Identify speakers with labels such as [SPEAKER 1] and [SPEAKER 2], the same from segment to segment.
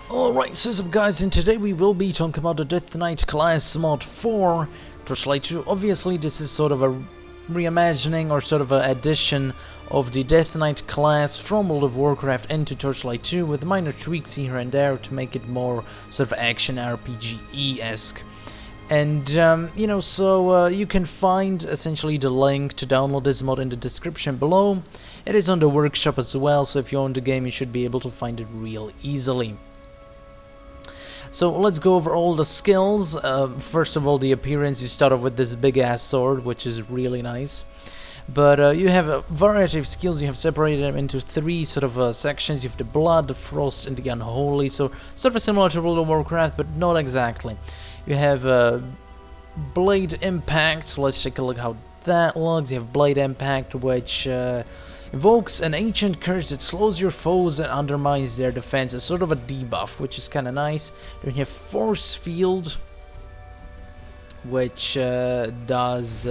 [SPEAKER 1] Alright, so what's up guys, and today we will be talking about the Death Knight class mod for Torchlight 2. Obviously this is sort of a reimagining or sort of an addition of the Death Knight class from World of Warcraft into Torchlight 2 with minor tweaks here and there to make it more sort of action RPG-esque. And, you can find essentially the link to download this mod in the description below. It is on the workshop as well, so if you own the game you should be able to find it real easily. So let's go over all the skills. First of all, the appearance. You start off with this big ass sword, which is really nice. But you have a variety of skills. You have separated them into three sort of sections. You have the blood, the frost, and the unholy. So sort of similar to World of Warcraft, but not exactly. You have blade impact. So let's take a look how that looks. You have blade impact, which evokes an ancient curse that slows your foes and undermines their defense. It's sort of a debuff, which is kind of nice. Then you have force field, which does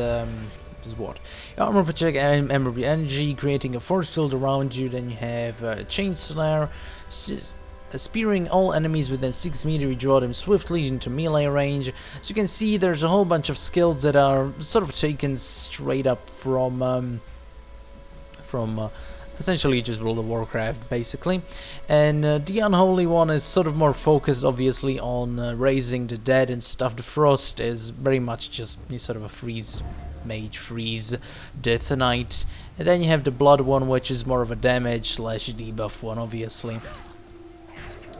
[SPEAKER 1] what? Armor protect and energy, creating a force field around you. Then you have chain snare, spearing all enemies within 6 meters. You draw them swiftly into melee range. So you can see there's a whole bunch of skills that are sort of taken straight up from essentially just World of Warcraft, basically. And the unholy one is sort of more focused, obviously, on raising the dead and stuff. The frost is very much just sort of a freeze mage, freeze Death Knight. And then you have the blood one, which is more of a damage slash debuff one, obviously.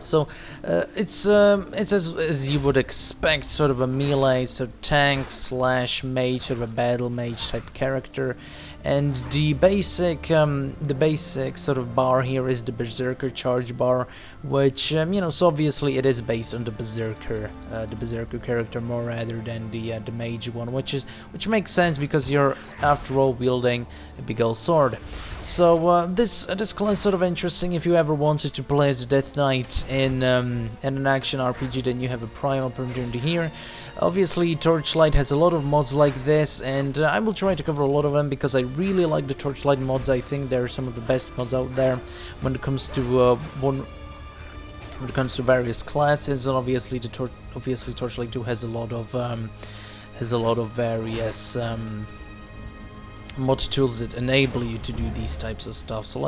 [SPEAKER 1] So it's as you would expect, sort of a melee, so tank slash mage, sort of a battle mage type character. And the basic sort of bar here is the Berserker charge bar, which so obviously it is based on the Berserker character more rather than the mage one, which makes sense because you're after all wielding a big old sword. So this class is sort of interesting. If you ever wanted to play as the Death Knight in an action RPG, then you have a prime opportunity here. Obviously, Torchlight has a lot of mods like this, and I will try to cover a lot of them because I really like the Torchlight mods. I think they're some of the best mods out there when it comes to various classes. And obviously, Torchlight 2 has a lot of various mod tools that enable you to do these types of stuff. So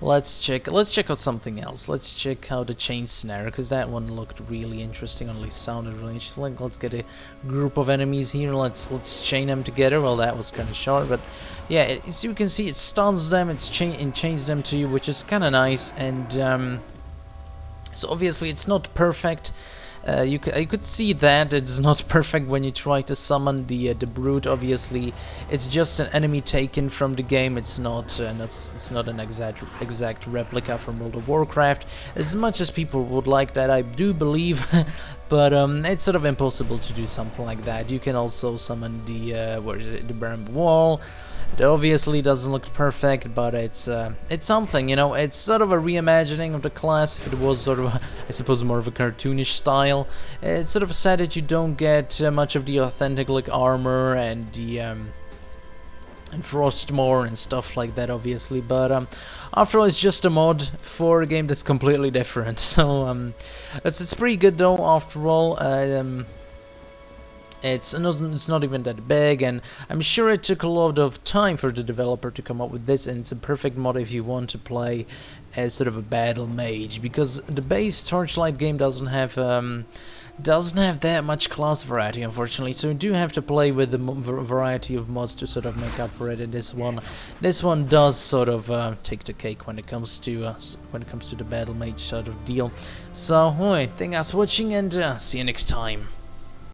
[SPEAKER 1] let's check out something else. Let's check out the chain snare, because that one looked really interesting, or at least sounded really interesting. Let's get a group of enemies here. Let's chain them together. Well, that was kind of short, but yeah, as you can see, it stuns them, it chains them to you, which is kind of nice. And so obviously it's not perfect. You could see that it's not perfect when you try to summon the brute. Obviously, it's just an enemy taken from the game. It's not an exact replica from World of Warcraft. As much as people would like that, I do believe, but it's sort of impossible to do something like that. You can also summon the the Baron Wall. It obviously doesn't look perfect, but it's something, it's sort of a reimagining of the class. If it was sort of, I suppose, more of a cartoonish style, it's sort of sad that you don't get much of the authentic like armor and the and Frostmore and stuff like that, obviously. But after all, it's just a mod for a game that's completely different. So it's pretty good though. After all. It's not even that big, and I'm sure it took a lot of time for the developer to come up with this, and it's a perfect mod if you want to play as sort of a battle mage, because the base Torchlight game doesn't have that much class variety, unfortunately. So you do have to play with the variety of mods to sort of make up for it. And this one does sort of take the cake when it comes to the battle mage sort of deal. So, thanks for watching, and see you next time.